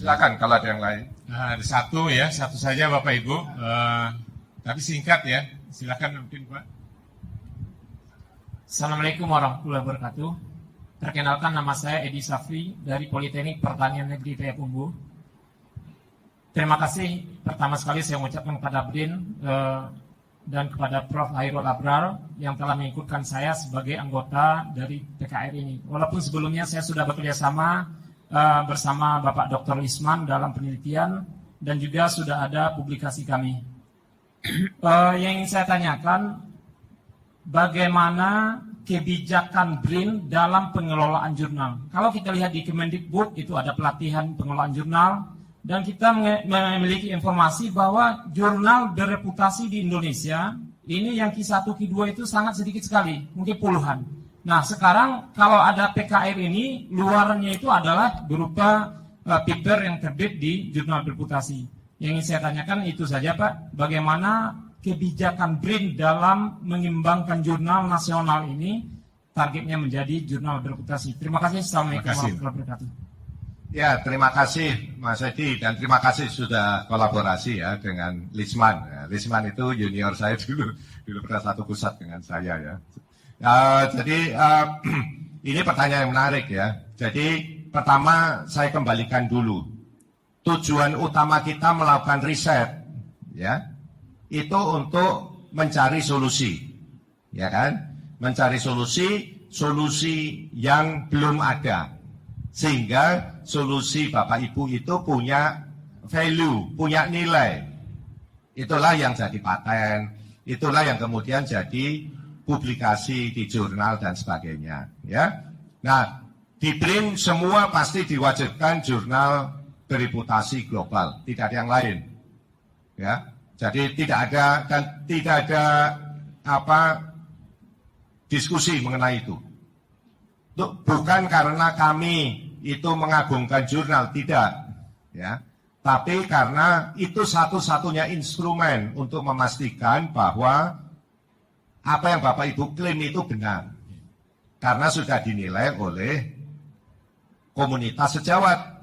Silakan kalau ada yang lain. Ada satu saja Bapak Ibu, tapi singkat ya. Silakan mungkin Pak. Assalamualaikum warahmatullahi wabarakatuh. Perkenalkan, nama saya Edi Safri dari Politeknik Pertanian Negeri Payakumbuh. Terima kasih pertama sekali saya mengucapkan kepada BRIN dan kepada Prof. Hairul Abrar yang telah mengikutkan saya sebagai anggota dari PKR ini. Walaupun sebelumnya saya sudah bekerja sama bersama Bapak Dr. Lisman dalam penelitian dan juga sudah ada publikasi kami. Yang ingin saya tanyakan, bagaimana kebijakan BRIN dalam pengelolaan jurnal? Kalau kita lihat di Kemendikbud itu ada pelatihan pengelolaan jurnal, dan kita memiliki informasi bahwa jurnal bereputasi di Indonesia ini yang Q1, Q2 itu sangat sedikit sekali, mungkin puluhan. Nah sekarang kalau ada PKR ini, luarnya itu adalah berupa paper yang terbit di jurnal bereputasi. Yang ingin saya tanyakan itu saja Pak, bagaimana kebijakan BRIN dalam mengembangkan jurnal nasional ini, targetnya menjadi jurnal bereputasi. Terima kasih. Assalamualaikum warahmatullahi wabarakatuh. Ya, terima kasih Mas Edi, dan terima kasih sudah kolaborasi ya dengan Lisman. Ya, Lisman itu junior saya dulu pernah satu pusat dengan saya ya. Jadi ini pertanyaan yang menarik ya. Jadi pertama saya kembalikan dulu. Tujuan utama kita melakukan riset ya, itu untuk mencari solusi. Ya kan? Mencari solusi yang belum ada. Sehingga solusi Bapak Ibu itu punya value, punya nilai. Itulah yang jadi paten, itulah yang kemudian jadi publikasi di jurnal dan sebagainya. Ya, nah di BRIN semua pasti diwajibkan jurnal bereputasi global, tidak ada yang lain. Ya, jadi tidak ada diskusi mengenai itu. Bukan karena kami itu mengagungkan jurnal, tidak, ya. Tapi karena itu satu-satunya instrumen untuk memastikan bahwa apa yang Bapak Ibu klaim itu benar. Karena sudah dinilai oleh komunitas sejawat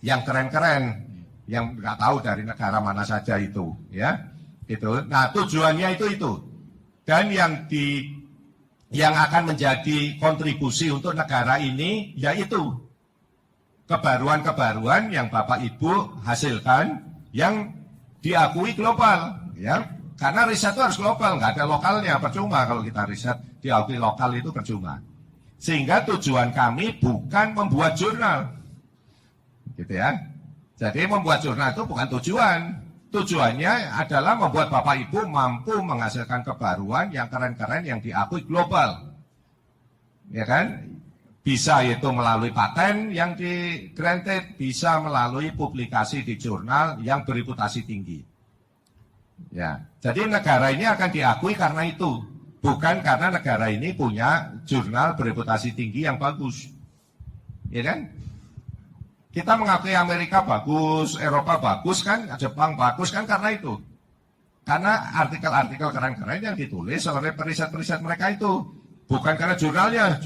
yang keren-keren, yang nggak tahu dari negara mana saja itu, ya. Itu. Nah, tujuannya itu. Dan yang akan menjadi kontribusi untuk negara ini yaitu kebaruan-kebaruan yang Bapak Ibu hasilkan yang diakui global, ya. Karena riset itu harus global, nggak ada lokalnya, percuma kalau kita riset diakui lokal itu percuma. Sehingga tujuan kami bukan membuat jurnal, gitu ya. Jadi membuat jurnal itu bukan tujuan. Tujuannya adalah membuat Bapak Ibu mampu menghasilkan kebaruan yang keren-keren yang diakui global, ya kan? Bisa itu melalui paten yang di granted, bisa melalui publikasi di jurnal yang bereputasi tinggi. Ya, jadi negara ini akan diakui karena itu, bukan karena negara ini punya jurnal bereputasi tinggi yang bagus, ya kan? Kita mengakui Amerika bagus, Eropa bagus kan, Jepang bagus kan karena itu. Karena artikel-artikel keren-keren yang ditulis oleh periset-periset mereka itu. Bukan karena jurnalnya.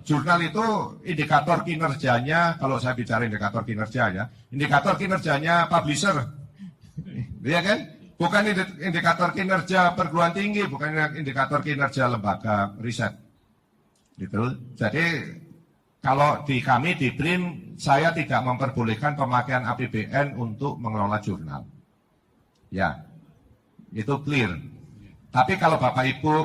Jurnal itu indikator kinerjanya, kalau saya bicara indikator kinerja ya, indikator kinerjanya publisher. Iya kan? Bukan indikator kinerja perguruan tinggi, bukan indikator kinerja lembaga riset. Gitu. Jadi kalau di kami di BRIN, saya tidak memperbolehkan pemakaian APBN untuk mengelola jurnal. Ya, itu clear. Tapi kalau Bapak Ibu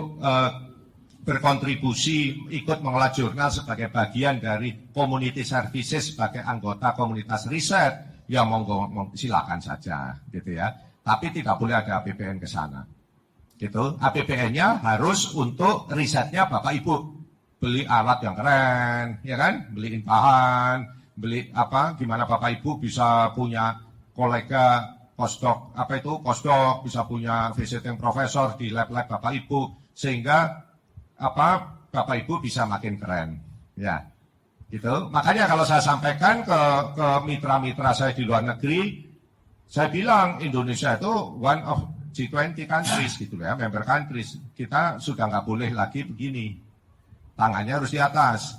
berkontribusi ikut mengelola jurnal sebagai bagian dari community services sebagai anggota komunitas riset, ya monggo silakan saja, gitu ya. Tapi tidak boleh ada APBN ke sana. Gitu. APBN-nya harus untuk risetnya Bapak Ibu. Beli alat yang keren, ya kan? Beliin bahan, beli gimana Bapak Ibu bisa punya kolega postdoc, postdoc, bisa punya visiting profesor di lab-lab Bapak Ibu, sehingga Bapak Ibu bisa makin keren, ya, gitu. Makanya kalau saya sampaikan ke mitra-mitra saya di luar negeri, saya bilang Indonesia itu one of G20 countries, gitu ya, member countries. Kita sudah nggak boleh lagi begini, tangannya harus di atas.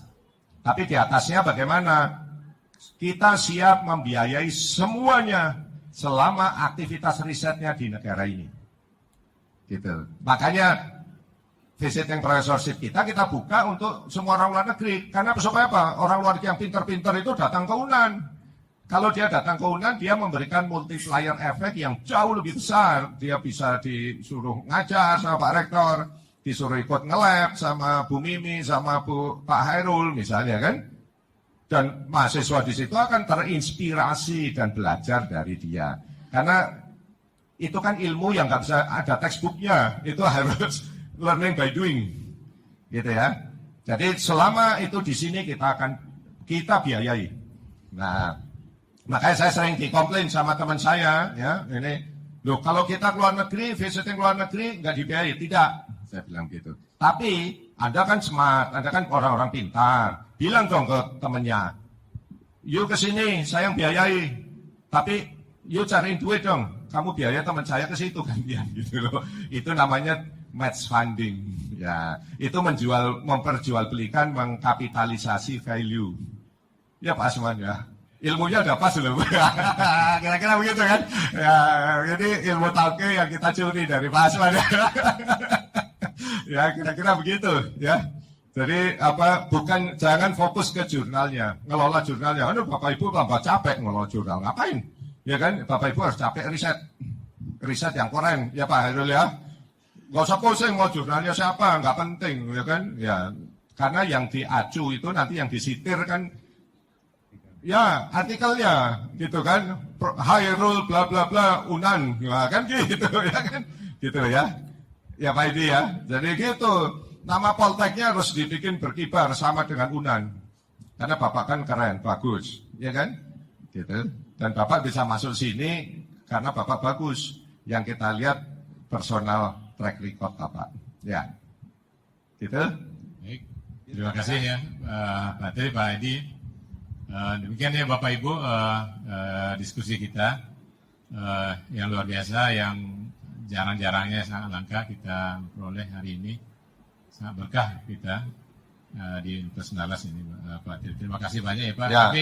Tapi di atasnya bagaimana? Kita siap membiayai semuanya selama aktivitas risetnya di negara ini. Gitu. Makanya visiting professorship kita buka untuk semua orang luar negeri. Karena supaya apa? Orang luar yang pintar-pintar itu datang ke UNAN. Kalau dia datang ke UNAN, dia memberikan multiplier efek yang jauh lebih besar. Dia bisa disuruh ngajar sama Pak Rektor, disuruh ikut nge-lab sama Bu Mimi, sama Pak Hairul misalnya kan. Dan mahasiswa di situ akan terinspirasi dan belajar dari dia. Karena itu kan ilmu yang nggak bisa ada textbooknya, itu harus learning by doing, gitu ya. Jadi selama itu di sini kita biayai. Nah, makanya saya sering dikomplain sama teman saya, ya ini, loh kalau kita keluar negeri, visiting luar negeri nggak dibiayai, tidak, saya bilang gitu. Tapi Anda kan smart, Anda kan orang-orang pintar. Bilang dong ke temennya, yuk ke sini, saya yang biayai. Tapi yuk cariin duit dong, kamu biayai teman saya ke situ gantian gitu loh. Itu namanya match funding. Ya, itu memperjualbelikan, mengkapitalisasi value. Ya Pak Asman ya. Ilmunya udah pas loh. Kira-kira begitu kan? Ya, ini ilmu tauke yang kita curi dari Pak Asman. Ya, kira-kira begitu ya. Jadi jangan fokus ke jurnalnya, ngelola jurnalnya. Aduh, Bapak Ibu tambah capek ngelola jurnal, ngapain? Ya kan, Bapak Ibu harus capek riset yang keren, ya Pak Hairul ya. Nggak usah pusing mau jurnalnya siapa, nggak penting, ya kan? Ya, karena yang diacu itu nanti yang disitir kan, ya artikelnya, gitu kan? Hairul bla bla bla UNAN, ya kan gitu, ya kan? Gitu ya. Ya Pak Edi ya, jadi gitu. Nama Polteknya harus dibikin berkibar sama dengan UNAN. Karena Bapak kan keren, bagus, ya kan? Gitu. Dan Bapak bisa masuk sini karena Bapak bagus. Yang kita lihat personal track record Bapak. Ya. Gitu. Baik. Terima kasih ya Pak Tri, Pak Edi. Demikian ya Bapak Ibu diskusi kita yang luar biasa, yang jarang-jarangnya sangat langka kita peroleh hari ini. Sangat berkah kita di Universitas Andalas ini Pak Tri. Terima kasih banyak ya Pak. Ya. Tapi